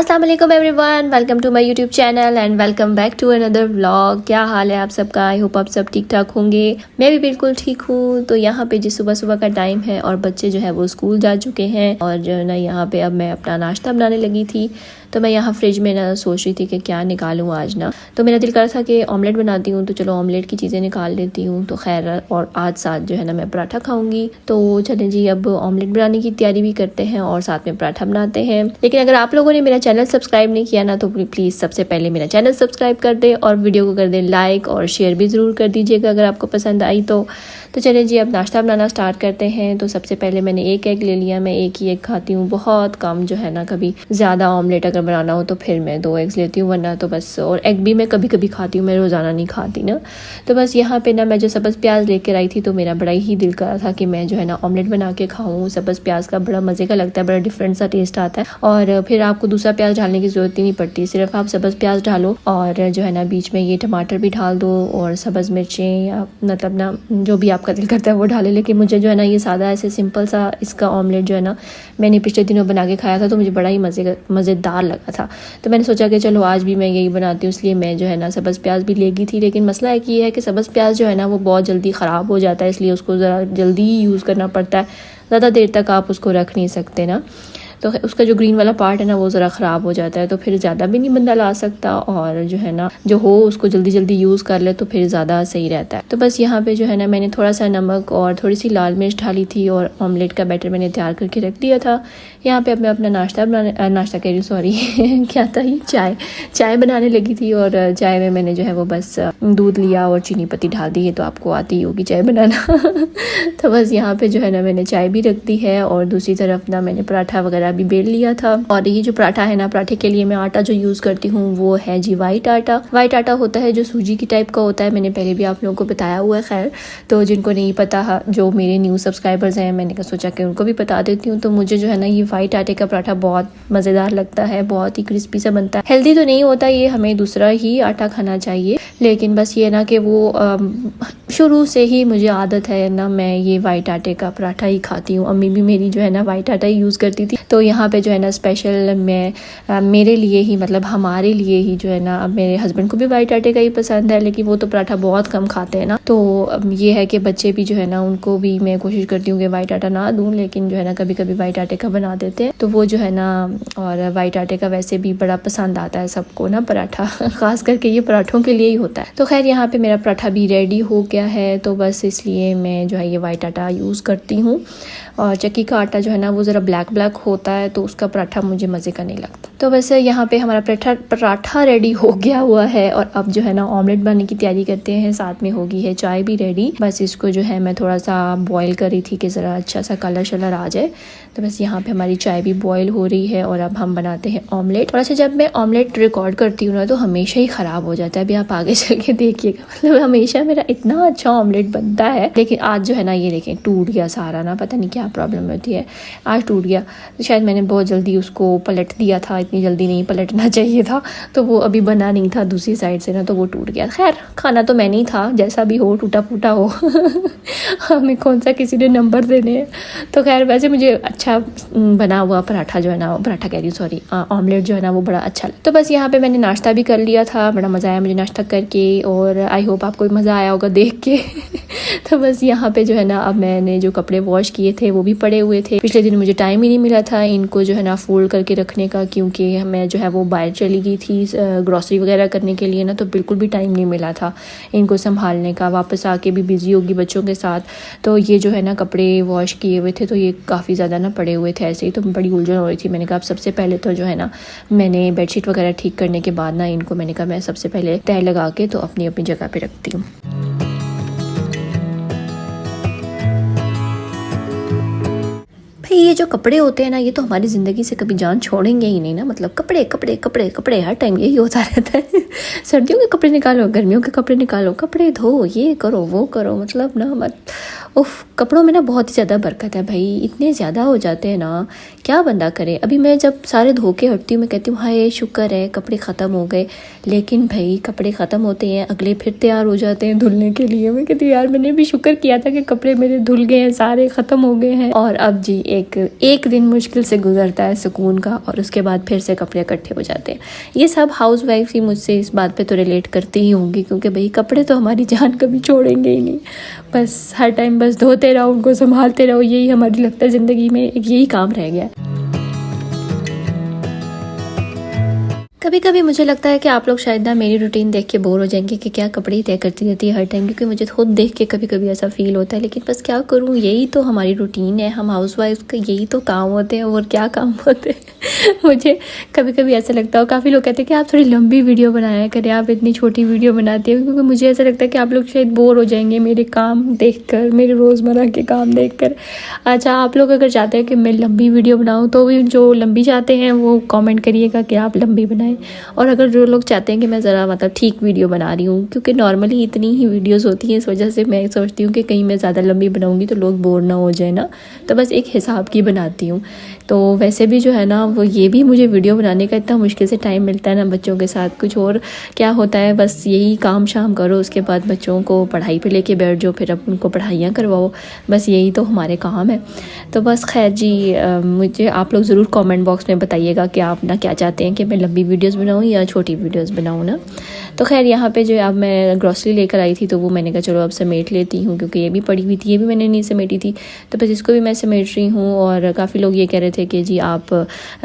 अस्सलाम वालेकुम everyone, welcome to my YouTube channel and welcome back to another vlog. क्या हाल है आप सबका? आई होप आप सब ठीक ठाक होंगे। मैं भी बिल्कुल ठीक हूँ। तो यहाँ पे जिस सुबह सुबह का टाइम है और बच्चे जो है वो स्कूल जा चुके हैं और जो है ना यहाँ पे अब मैं अपना नाश्ता बनाने लगी थी। तो मैं यहाँ फ्रिज में ना सोच रही थी कि क्या निकालूँ आज ना। तो मेरा दिल कर रहा था कि ऑमलेट बनाती हूँ, तो चलो ऑमलेट की चीज़ें निकाल लेती हूँ। तो खैर, और आज साथ जो है ना मैं पराठा खाऊंगी। तो चलें जी, अब ऑमलेट बनाने की तैयारी भी करते हैं और साथ में पराठा बनाते हैं। लेकिन अगर आप लोगों ने मेरा चैनल सब्सक्राइब नहीं किया ना, तो प्लीज़ सबसे पहले मेरा चैनल सब्सक्राइब कर दें और वीडियो को कर दें लाइक और शेयर भी ज़रूर कर दीजिएगा अगर आपको पसंद आई तो। चलें जी, अब नाश्ता बनाना स्टार्ट करते हैं। तो सबसे पहले मैंने एक एग ले लिया। मैं एक ही एग खाती हूँ, बहुत कम जो है ना। कभी ज़्यादा ऑमलेट अगर बनाना हो तो फिर मैं 2 एग्स लेती हूँ, वरना तो बस। और एग भी मैं कभी कभी खाती हूँ, मैं रोज़ाना नहीं खाती ना। तो बस यहाँ पे ना मैं जो सब्ज़ प्याज लेकर आई थी, तो मेरा बड़ा ही दिल कर रहा था कि मैं जो है ना ऑमलेट बना के खाऊँ। सब्ज़ प्याज का बड़ा मज़े का लगता है, बड़ा डिफरेंट सा टेस्ट आता है और फिर आपको दूसरा प्याज डालने की ज़रूरत ही नहीं पड़ती। सिर्फ आप सब्ज़ प्याज डालो और जो है ना बीच में ये टमाटर भी डाल दो और सब्ज़ मिर्चें, या मतलब ना जो भी आपका दिल करता है वो डाले। लेकिन मुझे जो है ना ये सादा ऐसे सिंपल सा इसका ऑमलेट जो है ना मैंने पिछले दिनों बना के खाया था, तो मुझे बड़ा ही मज़ेदार लगा था। तो मैंने सोचा कि चलो आज भी मैं यही बनाती हूँ। इसलिए मैं जो है ना सब्ज़ प्याज भी लेगी थी। लेकिन मसला एक ये है कि सब्ज़ प्याज जो है ना वो बहुत जल्दी ख़राब हो जाता है, इसलिए उसको ज़रा जल्दी ही यूज़ करना पड़ता है। ज़्यादा देर तक आप उसको रख नहीं सकते ना, तो उसका जो ग्रीन वाला पार्ट है ना वो ज़रा ख़राब हो जाता है। तो फिर ज़्यादा भी नहीं बंदा ला सकता और जो है ना जो हो उसको जल्दी जल्दी यूज़ कर ले तो फिर ज़्यादा सही रहता है। तो बस यहाँ पे जो है ना मैंने थोड़ा सा नमक और थोड़ी सी लाल मिर्च डाली थी और ऑमलेट का बैटर मैंने तैयार करके रख दिया था। यहाँ पे अब मैं अपना नाश्ता कह रही हूँ, सॉरी क्या था ये, चाय बनाने लगी थी। और चाय में मैंने जो है वो बस दूध लिया और चीनी पत्ती डाल दी है, तो आपको आती ही होगी चाय बनाना तो बस यहाँ पे जो है ना मैंने चाय भी रख दी है और दूसरी तरफ ना मैंने पराठा वगैरह भी बेल लिया था। और ये जो पराठा है ना, पराठे के लिए मैं आटा जो यूज़ करती हूँ वो है जी वाइट आटा। वाइट आटा होता है जो सूजी की टाइप का होता है, मैंने पहले भी आप लोगों को बताया हुआ है। खैर, तो जिनको नहीं पता, जो मेरे न्यू सब्सक्राइबर्स हैं, मैंने सोचा कि उनको भी बता देती हूँ। तो मुझे जो है ना ये वाइट आटे का पराठा बहुत मज़ेदार लगता है, बहुत ही क्रिस्पी सा बनता है। हेल्दी तो नहीं होता ये, हमें दूसरा ही आटा खाना चाहिए। लेकिन बस ये ना कि वो शुरू से ही मुझे आदत है ना, मैं ये वाइट आटे का पराठा ही खाती हूँ। अम्मी भी मेरी जो है ना वाइट आटा ही यूज़ करती थी। तो यहाँ पे जो है ना स्पेशल मैं मेरे लिए ही, मतलब हमारे लिए ही जो है ना, अब मेरे हस्बैंड को भी वाइट आटे का ही पसंद है, लेकिन वो तो पराठा बहुत कम खाते हैं ना। तो ये है कि बच्चे भी जो है ना उनको भी मैं कोशिश करती हूँ कि वाइट आटा ना दूँ, लेकिन जो है ना कभी कभी वाइट आटे का बना देते हैं तो वो जो है ना। और वाइट आटे का वैसे भी बड़ा पसंद आता है सबको ना पराठा खास करके ये पराठों के लिए ही होता है। तो खैर, यहाँ पे मेरा पराठा भी रेडी हो गया है, तो बस इसलिए मैं जो है ये वाइट आटा यूज़ करती हूँ। और चक्की का आटा जो है ना वो ज़रा ब्लैक होता है, तो उसका पराठा मुझे मज़े का नहीं लगता। तो बस यहाँ पे हमारा पराठा रेडी हो गया हुआ है और अब जो है ना ऑमलेट बनाने की तैयारी करते हैं। साथ में होगी है चाय भी रेडी। बस इसको जो है मैं थोड़ा सा बॉईल कर रही थी कि ज़रा अच्छा सा कलर शलर आ जाए। तो बस यहाँ पे हमारी चाय भी बॉईल हो रही है और अब हम बनाते हैं ऑमलेट। और अच्छा, जब मैं ऑमलेट रिकॉर्ड करती हूँ ना तो हमेशा ही ख़राब हो जाता है। अभी आप आगे चल के देखिएगा, मतलब हमेशा मेरा इतना अच्छा ऑमलेट बनता है, लेकिन आज जो है ना ये देखें टूट गया सारा ना, पता नहीं क्या प्रॉब्लम होती है, आज टूट गया। तो शायद मैंने बहुत जल्दी उसको पलट दिया था, इतनी जल्दी नहीं पलटना चाहिए था, तो वो अभी बना नहीं था दूसरी साइड से ना, तो वो टूट गया। खैर, खाना तो मैं नहीं था, जैसा भी हो, टूटा फूटा हो हमें कौन सा किसी ने नंबर देने हैं। तो खैर, वैसे मुझे अच्छा बना हुआ पराठा जो है ना, पराठा कह रही हूँ सॉरी, ऑमलेट जो है ना वो बड़ा अच्छा लगा। तो बस यहाँ पे मैंने नाश्ता भी कर लिया था, बड़ा मज़ा आया मुझे नाश्ता करके और आई होप आपको भी मज़ा आया होगा देख के तो बस यहाँ पे जो है ना अब मैंने जो कपड़े वॉश किए थे वो भी पड़े हुए थे। पिछले दिन मुझे टाइम ही नहीं मिला था इनको जो है ना फोल्ड करके रखने का, क्योंकि मैं जो है वो बाहर चली गई थी ग्रॉसरी वगैरह करने के लिए ना, तो बिल्कुल भी टाइम नहीं मिला था इनको संभालने का। वापस आके भी बिज़ी होगी बच्चों के साथ, तो ये जो है ना कपड़े वॉश किए हुए थे, तो ये काफ़ी ज़्यादा ना पड़े हुए थे ऐसे ही, तो बड़ी उलझन हो रही थी। मैंने कहा अब सबसे पहले तो जो है ना मैंने बेडशीट वगैरह ठीक करने के बाद ना इनको मैंने कहा मैं सबसे पहले तय लगा के तो अपनी अपनी जगह पे रखती हूँ। भाई, ये जो कपड़े होते हैं ना, ये तो हमारी ज़िंदगी से कभी जान छोड़ेंगे ही नहीं ना। मतलब कपड़े कपड़े कपड़े कपड़े हर टाइम यही होता रहता है सर्दियों के कपड़े निकालो, गर्मियों के कपड़े निकालो, कपड़े धो, ये करो वो करो, मतलब ना मत उफ, कपड़ों में ना बहुत ही ज़्यादा बरकत है भाई, इतने ज़्यादा हो जाते हैं ना, क्या बंदा करे। अभी मैं जब सारे धो के हटती हूँ मैं कहती हूँ हाय शुक्र है कपड़े ख़त्म हो गए, लेकिन भाई कपड़े ख़त्म होते हैं अगले फिर तैयार हो जाते हैं धुलने के लिए। मैं कहती हूँ यार मैंने भी शुक्र किया था कि कपड़े मेरे धुल गए हैं, सारे ख़त्म हो गए हैं, और अब जी एक दिन मुश्किल से गुजरता है सुकून का, और उसके बाद फिर से कपड़े इकट्ठे हो जाते हैं। ये सब हाउस वाइफ ही मुझसे इस बात पे तो रिलेट करती ही होंगी, क्योंकि भाई कपड़े तो हमारी जान कभी छोड़ेंगे ही नहीं। बस हर टाइम बस धोते रहो, उनको संभालते रहो, यही हमारी लगता है ज़िंदगी में एक यही काम रह गया है। कभी कभी मुझे लगता है कि आप लोग शायद ना मेरी रूटीन देख के बोर हो जाएंगे कि क्या कपड़े ही तय करती रहती है हर टाइम, क्योंकि मुझे खुद देख के कभी कभी ऐसा फील होता है। लेकिन बस क्या करूँ, यही तो हमारी रूटीन है, हम हाउस वाइफ का यही तो काम होते हैं, और क्या काम होते हैं। मुझे कभी कभी ऐसा लगता है, काफ़ी लोग कहते हैं कि आप थोड़ी लंबी वीडियो बनाया करें, आप इतनी छोटी वीडियो बनाती है, क्योंकि मुझे ऐसा लगता है कि आप लोग शायद बोर हो जाएंगे मेरे काम देख कर, मेरे रोज़मर्रा के काम देख कर। अच्छा, आप लोग अगर चाहते हैं कि मैं लंबी वीडियो बनाऊँ तो भी जो लंबी चाहते हैं वो कमेंट करिएगा कि आप लंबी बनाएं, और अगर जो लोग चाहते हैं कि मैं ज़रा मतलब ठीक वीडियो बना रही हूँ, क्योंकि नॉर्मली इतनी ही वीडियोस होती हैं, इस वजह से मैं सोचती हूँ कि कहीं मैं ज़्यादा लंबी बनाऊँगी तो लोग बोर ना हो जाए ना, तो बस एक हिसाब की बनाती हूँ। तो वैसे भी जो है ना वो ये भी मुझे वीडियो बनाने का इतना मुश्किल से टाइम मिलता है ना बच्चों के साथ, कुछ और क्या होता है, बस यही काम शाम करो, उसके बाद बच्चों को पढ़ाई पे लेके बैठ जाओ, फिर अब उनको पढ़ाइयाँ करवाओ, बस यही तो हमारे काम है। तो बस खैर जी, मुझे आप लोग ज़रूर कमेंट बॉक्स में बताइएगा कि आप ना क्या चाहते हैं कि मैं लंबी वीडियोस बनाऊँ या छोटी वीडियोस बनाऊँ ना। तो खैर यहाँ पे जो अब मैं ग्रॉसरी लेकर आई थी, तो वो मैंने कहा चलो अब समेट लेती हूँ, क्योंकि ये भी पड़ी हुई थी, ये भी मैंने नहीं समेटी थी, तो बस इसको भी मैं समेट रही हूँ। और काफ़ी लोग ये कह रहे थे कि जी आप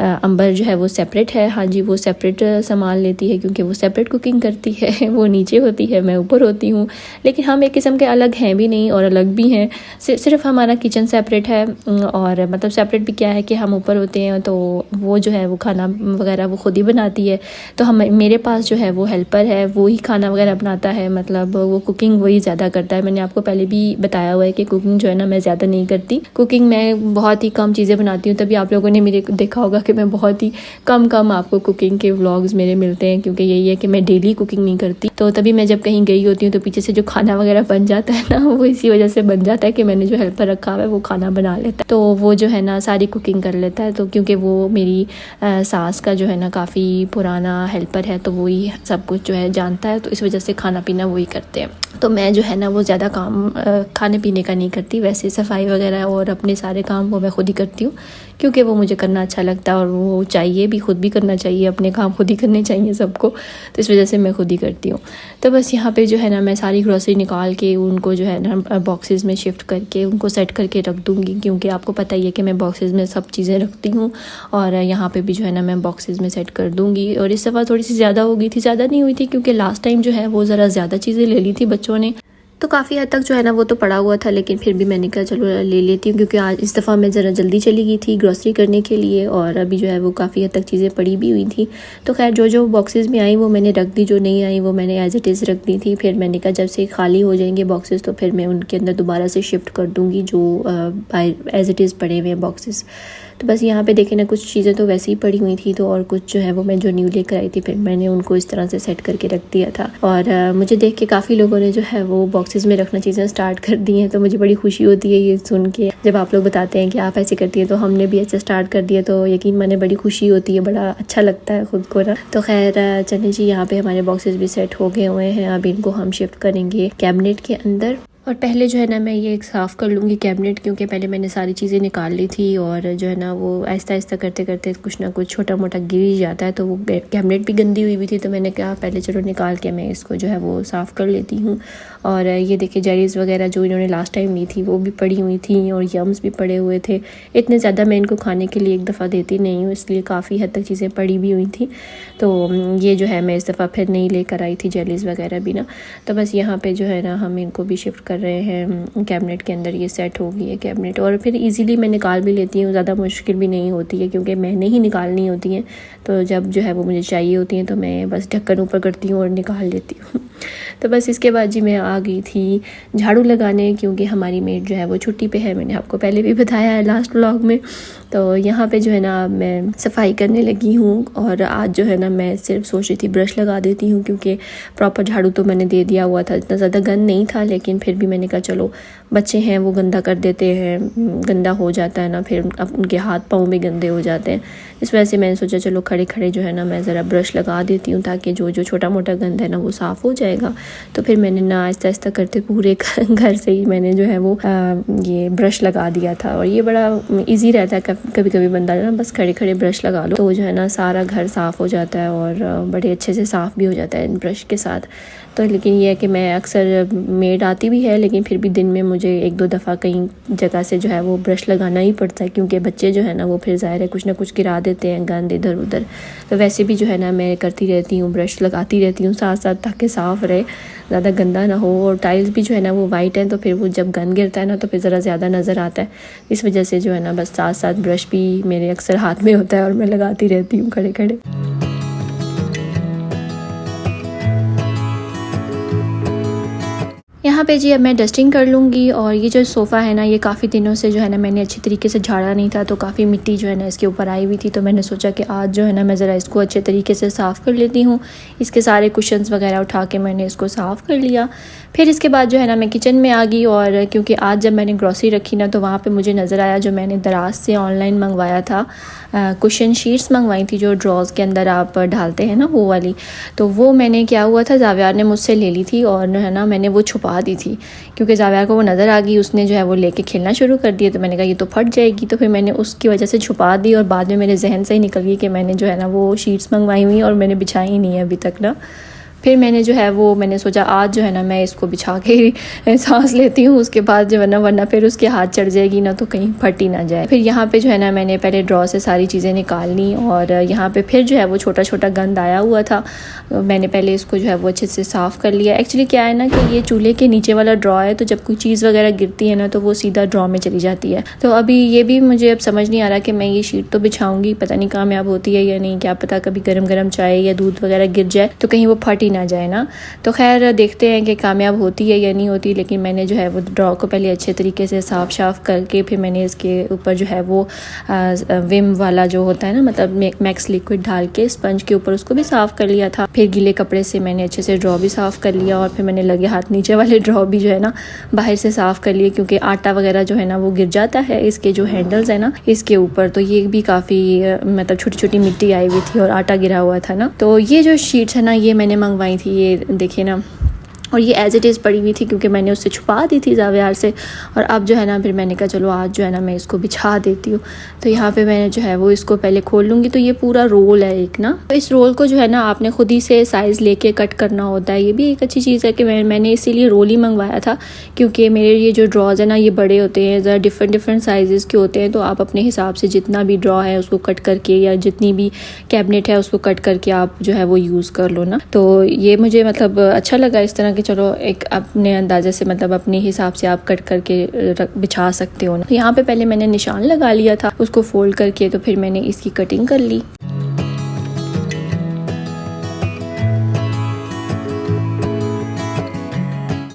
अंबर जो है वो सेपरेट है। हाँ जी, वो सेपरेट संभाल लेती है, क्योंकि वो सेपरेट कुकिंग करती है, वो नीचे होती है, मैं ऊपर होती हूँ। लेकिन हम एक किस्म के अलग हैं भी नहीं और अलग भी हैं, सिर्फ हमारा किचन सेपरेट है, और मतलब सेपरेट भी क्या है कि हम ऊपर होते हैं, तो वो जो है वो खाना वगैरह वो खुद ही बनाती है, तो हम मेरे पास जो है वो हेल्पर है, वो ही खाना वगैरह बनाता है, मतलब वो कुकिंग वही ज़्यादा करता है। मैंने आपको पहले भी बताया हुआ है कि कुकिंग जो है ना मैं ज़्यादा नहीं करती, कुकिंग मैं बहुत ही कम चीज़ें बनाती हूँ, तभी आप लोगों ने मेरे देखा होगा कि मैं बहुत ही कम आपको कुकिंग के व्लॉग्स मेरे मिलते हैं, क्योंकि यही है कि मैं डेली कुकिंग नहीं करती। तो तभी मैं जब कहीं गई होती हूँ तो पीछे से जो खाना वगैरह बन जाता है ना, वो इसी वजह से बन जाता है कि मैंने जो हेल्पर रखा हुआ है वो खाना बना लेता है, तो वो जो है ना सारी कुकिंग कर लेता है। तो क्योंकि वो मेरी सास का जो है ना काफ़ी पुराना हेल्पर है, तो वही सब कुछ जो है जानता है, तो इस वजह से खाना पीना वही करते हैं। तो मैं जो है ना वो ज़्यादा काम खाने पीने का नहीं करती, वैसे सफाई वगैरह और अपने सारे काम वो मैं खुद ही करती हूँ, क्योंकि वो मुझे करना अच्छा लगता है, और वो चाहिए भी, खुद भी करना चाहिए, अपने काम खुद ही करने चाहिए सबको, तो इस वजह से मैं खुद ही करती हूँ। तो बस यहाँ पे जो है ना मैं सारी ग्रोसरी निकाल के उनको जो है ना बॉक्सेस में शिफ्ट करके उनको सेट करके रख दूँगी, क्योंकि आपको पता ही है कि मैं बॉक्सेस में सब चीज़ें रखती हूँ, और यहाँ पे भी जो है ना मैं बॉक्सेस में सेट कर दूँगी। और इस दफ़ा थोड़ी सी ज़्यादा हो गई थी, ज़्यादा नहीं हुई थी, क्योंकि लास्ट टाइम जो है वो ज़रा ज़्यादा चीज़ें ले ली थी बच्चों ने, तो काफ़ी हद तक जो है ना वो तो पड़ा हुआ था, लेकिन फिर भी मैंने कहा चलो ले लेती हूँ, क्योंकि आज इस दफ़ा मैं ज़रा जल्दी चली गई थी ग्रॉसरी करने के लिए, और अभी जो है वो काफ़ी हद तक चीज़ें पड़ी भी हुई थी। तो खैर जो बॉक्सेस में आई वो मैंने रख दी, जो नहीं आई वो मैंने एज इट इज़ रख दी थी। फिर मैंने कहा जब से खाली हो जाएंगे बॉक्सेस तो फिर मैं उनके अंदर दोबारा से शिफ्ट कर दूँगी जो एज इट इज़ पड़े हुए हैं बॉक्सेस। तो बस यहाँ पे देखें ना कुछ चीज़ें तो वैसे ही पड़ी हुई थी, तो और कुछ जो है वो मैं जो न्यू लेकर आई थी फिर मैंने उनको इस तरह से सेट करके रख दिया था। और मुझे देख के काफ़ी लोगों ने जो है वो बॉक्सेस में रखना चीज़ें स्टार्ट कर दी हैं, तो मुझे बड़ी खुशी होती है ये सुन के, जब आप लोग बताते हैं कि आप ऐसे करती हैं तो हमने भी ऐसे स्टार्ट कर दिया, तो यकीन माने बड़ी खुशी होती है, बड़ा अच्छा लगता है ख़ुद को ना। तो खैर चलिए जी, यहाँ पे हमारे बॉक्सेस भी सेट हो गए हुए हैं, अब इनको हम शिफ्ट करेंगे कैबिनेट के अंदर। और पहले जो है ना मैं ये साफ़ कर लूँगी कैबिनेट, क्योंकि पहले मैंने सारी चीज़ें निकाल ली थी, और जो है ना वो आहिस्ता आहिस्ता करते करते कुछ ना कुछ छोटा मोटा गिर ही जाता है, तो वो कैबिनेट भी गंदी हुई थी, तो मैंने कहा पहले चलो निकाल के मैं इसको जो है वो साफ़ कर लेती हूँ। और ये देखिए जेरीज़ वगैरह जो इन्होंने लास्ट टाइम ली थी वो भी पड़ी हुई थी, और यम्स भी पड़े हुए थे। इतने ज़्यादा मैं इनको खाने के लिए एक दफ़ा देती नहीं हूँ, इसलिए काफ़ी हद तक चीज़ें पड़ी भी हुई थी, तो ये जो है मैं इस दफ़ा फिर नहीं लेकर आई थी जेलीज़ वगैरह भी ना। तो बस यहाँ पे जो है ना हम इनको भी शिफ्ट कर रहे हैं कैबिनेट के अंदर। ये सेट हो गई है कैबिनेट, और फिर इजीली मैं निकाल भी लेती हूँ, ज़्यादा मुश्किल भी नहीं होती है, क्योंकि मैंने ही निकालनी होती हैं, तो जब जो है वो मुझे चाहिए होती हैं तो मैं बस ढक्कन ऊपर करती हूँ और निकाल लेती हूँ। तो बस इसके बाद जी मैं आ गई थी झाड़ू लगाने, क्योंकि हमारी मेड जो है वो छुट्टी पे है, मैंने आपको पहले भी बताया है लास्ट व्लॉग में। तो यहाँ पे जो है ना मैं सफाई करने लगी हूँ, और आज जो है ना मैं सिर्फ सोच रही थी ब्रश लगा देती हूँ, क्योंकि प्रॉपर झाड़ू तो मैंने दे दिया हुआ था, इतना ज़्यादा गंद नहीं था, लेकिन फिर भी मैंने कहा चलो बच्चे हैं वो गंदा कर देते हैं, गंदा हो जाता है ना, फिर अब उनके हाथ पाँव भी गंदे हो जाते हैं, इस वजह से मैंने सोचा चलो खड़े खड़े जो है ना मैं ज़रा ब्रश लगा देती हूँ, ताकि जो छोटा मोटा गंद है ना वो साफ़ हो जाए। जाएगा। तो फिर मैंने ना आहिस्ता आहिस्ता करते पूरे घर से ही मैंने जो है वो ये ब्रश लगा दिया था। और ये बड़ा ईजी रहता है, कभी कभी बंदा ना बस खड़े खड़े ब्रश लगा लो तो जो है ना सारा घर साफ़ हो जाता है और बड़े अच्छे से साफ़ भी हो जाता है ब्रश के साथ। तो लेकिन ये है कि मैं अक्सर मेड आती भी है, लेकिन फिर भी दिन में मुझे 1-2 दफ़ा कहीं जगह से जो है वो ब्रश लगाना ही पड़ता है, क्योंकि बच्चे जो है ना वो फिर ज़ाहिर है कुछ ना कुछ गिरा देते हैं गंद इधर उधर। तो वैसे भी जो है ना मैं करती रहती हूँ, ब्रश लगाती रहती हूँ साथ साथ, ताकि साफ़ रहे, ज़्यादा गंदा ना हो। और टाइल्स भी जो है ना वो वाइट है, तो फिर वो जब गंद गिरता है ना तो फिर ज़रा ज़्यादा नज़र आता है। इस वजह से जो है ना बस साथ साथ ब्रश भी मेरे अक्सर हाथ में होता है और मैं लगाती रहती हूँ खड़े खड़े। यहाँ पे जी अब मैं डस्टिंग कर लूँगी। और ये जो सोफ़ा है ना ये काफ़ी दिनों से जो है ना मैंने अच्छी तरीके से झाड़ा नहीं था, तो काफ़ी मिट्टी जो है ना इसके ऊपर आई हुई थी। तो मैंने सोचा कि आज जो है ना मैं ज़रा इसको अच्छे तरीके से साफ़ कर लेती हूँ। इसके सारे कुशन्स वगैरह उठा के मैंने इसको साफ़ कर लिया। फिर इसके बाद जो है ना मैं किचन में आ गई, और क्योंकि आज जब मैंने ग्रॉसरी रखी ना तो वहाँ पर मुझे नज़र आया जो मैंने दराज से ऑनलाइन मंगवाया था, कुशन शीट्स मंगवाई थी जो ड्रॉज़ के अंदर आप डालते हैं ना वो वाली। तो वो मैंने क्या हुआ था, जावियार ने मुझसे ले ली थी और है ना मैंने वो छुपा दी थी, क्योंकि जावियार को वो नज़र आ गई, उसने जो है वो लेके खेलना शुरू कर दिया। तो मैंने कहा ये तो फट जाएगी, तो फिर मैंने उसकी वजह से छुपा दी। और बाद में मेरे जहन से ही निकल गई कि मैंने जो है ना वो शीट्स मंगवाई हुई और मैंने बिछाई नहीं है अभी तक ना। फिर मैंने जो है वो मैंने सोचा आज जो है ना मैं इसको बिछा के सांस लेती हूँ, उसके बाद जो है ना वरना फिर उसके हाथ चढ़ जाएगी ना तो कहीं फट ही ना जाए। फिर यहाँ पे जो है ना मैंने पहले ड्रॉ से सारी चीज़ें निकाल ली, और यहाँ पे फिर जो है वो छोटा छोटा गंद आया हुआ था, मैंने पहले इसको जो है वो अच्छे से साफ़ कर लिया। एक्चुअली क्या है ना कि ये चूल्हे के नीचे वाला ड्रॉ है, तो जब कोई चीज़ वगैरह गिरती है ना तो वो सीधा ड्रॉ में चली जाती है। तो अभी ये भी मुझे अब समझ नहीं आ रहा कि मैं ये शीट तो बिछाऊँगी, पता नहीं कामयाब होती है या नहीं, क्या पता कभी गरम गरम चाय या दूध वगैरह गिर जाए तो कहीं वो फट ही ना जाए ना। तो खैर देखते हैं कि कामयाब होती है या नहीं होती। लेकिन मैंने जो है वो ड्रॉ को पहले अच्छे तरीके से साफ़ करके फिर मैंने इसके ऊपर जो है वो विम वाला जो होता है ना, मतलब मैक्स लिक्विड डाल के स्पंज के ऊपर उसको भी साफ़ कर लिया था। फिर गीले कपड़े से मैंने अच्छे से ड्रॉ भी साफ़ कर लिया, और फिर मैंने लगे हाथ नीचे वाले ड्रॉ भी जो है ना बाहर से साफ़ कर लिए, क्योंकि आटा वगैरह जो है ना वो गिर जाता है इसके जो हैंडल्स है ना इसके ऊपर। तो ये भी काफ़ी मतलब छोटी छोटी मिट्टी आई हुई थी और आटा गिरा हुआ था ना। तो ये जो शीट्स है ना ये मैंने मंगवाई थी, ये देखिए ना, और ये एज़ इट इज़ पड़ी हुई थी क्योंकि मैंने उससे छुपा दी थी जावियार से। और अब जो है ना फिर मैंने कहा चलो आज जो है ना मैं इसको बिछा देती हूँ। तो यहाँ पे मैंने जो है वो इसको पहले खोल लूँगी। तो ये पूरा रोल है एक ना, तो इस रोल को जो है ना आपने खुद ही से साइज़ लेके कट करना होता है। ये भी एक अच्छी चीज़ है कि मैंने इसीलिए रोल ही मंगवाया था, क्योंकि मेरे ये जो ड्रॉज है ना ये बड़े होते हैं, ज़रा डिफरेंट साइज़ के होते हैं। तो आप अपने हिसाब से जितना भी ड्रॉ है उसको कट करके, या जितनी भी कैबिनेट है उसको कट करके आप जो है वो यूज़ कर लो ना। तो ये मुझे मतलब अच्छा लगा इस तरह, चलो एक अपने अंदाजे से मतलब अपने हिसाब से आप कट करके बिछा सकते हो ना। तो यहाँ पे पहले मैंने निशान लगा लिया था उसको फोल्ड करके, तो फिर मैंने इसकी कटिंग कर ली।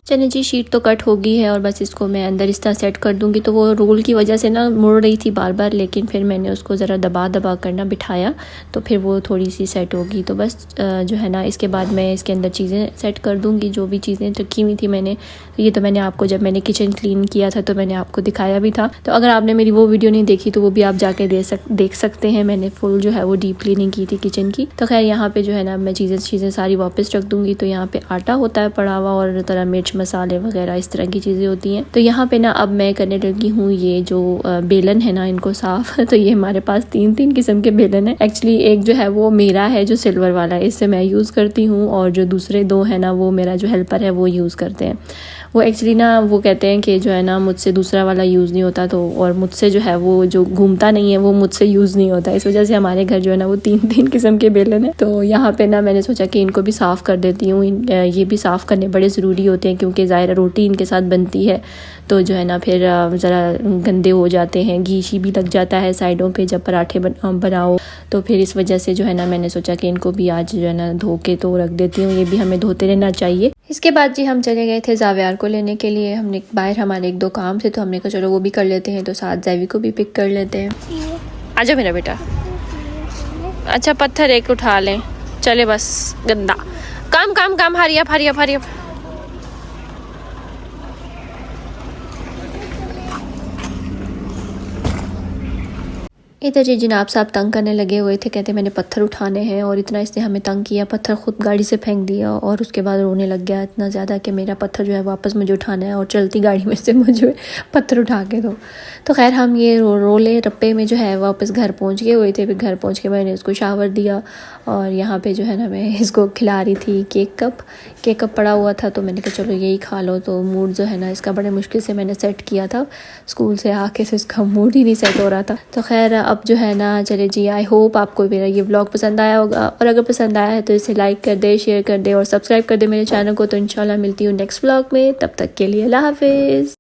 चने जी शीट तो कट हो गई है और बस इसको मैं अंदर इस तरह सेट कर दूंगी। तो वो रोल की वजह से ना मुड़ रही थी बार बार, लेकिन फिर मैंने उसको ज़रा दबा कर ना बिठाया तो फिर वो थोड़ी सी सेट होगी। तो बस जो है ना इसके बाद मैं इसके अंदर चीज़ें सेट कर दूंगी, जो भी चीज़ें रखी हुई थी मैंने। तो ये तो मैंने आपको जब मैंने किचन क्लीन किया था तो मैंने आपको दिखाया भी था। तो अगर आपने मेरी वो वीडियो नहीं देखी तो वो भी आप जाके देख सकते हैं। मैंने फुल जो है वो डीप क्लीनिंग की थी किचन की। तो खैर यहाँ पे जो है ना मैं चीज़ें सारी वापस रख दूंगी। तो यहाँ पे आटा होता है पड़ा हुआ, और तरह मिर्च मसाले वगैरह इस तरह की चीज़ें होती हैं। तो यहाँ पे ना अब मैं करने लगी हूँ ये जो बेलन है ना इनको साफ़। तो ये हमारे पास 3 किस्म के बेलन है। एक्चुअली एक जो है वो मेरा है जो सिल्वर वाला है, इससे मैं यूज़ करती हूँ, और जो दूसरे 2 है ना वो मेरा जो हेल्पर है वो यूज़ करते हैं। वो एक्चुअली ना वो कहते हैं कि जो है ना मुझसे दूसरा वाला यूज़ नहीं होता, तो और मुझसे जो है वो जो घूमता नहीं है वो मुझसे यूज़ नहीं होता। इस वजह से हमारे घर जो है ना वो 3 किस्म के बेलन है। तो यहाँ पे ना मैंने सोचा कि इनको भी साफ़ कर देती हूँ। ये भी साफ़ करने बड़े ज़रूरी होते हैं, क्योंकि ज़ाहिर रोटी इनके साथ बनती है तो जो है ना फिर ज़रा गंदे हो जाते हैं, घी शी भी लग जाता है साइडों पे जब पराठे बनाओ। तो फिर इस वजह से जो है ना मैंने सोचा कि इनको भी आज जो है ना धो के तो रख देती हूँ। ये भी हमें धोते रहना चाहिए। इसके बाद जी हम चले गए थे जावियार को लेने के लिए। हमने बाहर हमारे 1-2 काम थे, तो हमने कहा चलो वो भी कर लेते हैं, तो साथ जैवी को भी पिक कर लेते हैं। आजा मेरा बेटा। अच्छा पत्थर एक उठा लें, चले बस गंदा काम हरी अप। इधर जी जनाब साहब तंग करने लगे हुए थे, कहते मैंने पत्थर उठाने हैं और इतना इसने हमें तंग किया, पत्थर खुद गाड़ी से फेंक दिया और उसके बाद रोने लग गया इतना ज़्यादा कि मेरा पत्थर जो है वापस मुझे उठाना है और चलती गाड़ी में से मुझे पत्थर उठा के दो। तो खैर हम ये रोले रप्पे में जो है वापस घर पहुँच गए हुए थे। फिर घर पहुँच के मैंने उसको शावर दिया और यहाँ पर जो है ना मैं इसको खिला रही थी केक कप पड़ा हुआ था, तो मैंने कहा चलो यही खा लो। तो मूड जो है ना इसका बड़े मुश्किल से मैंने सेट किया था, स्कूल से आके से इसका मूड ही नहीं सेट हो रहा था। तो खैर अब जो है ना चले जी, आई होप आपको मेरा ये व्लॉग पसंद आया होगा और अगर पसंद आया है तो इसे लाइक कर दे, शेयर कर दे और सब्सक्राइब कर दे मेरे चैनल को। तो इंशाल्लाह मिलती हूँ नेक्स्ट व्लॉग में, तब तक के लिए अल्लाह हाफिज़।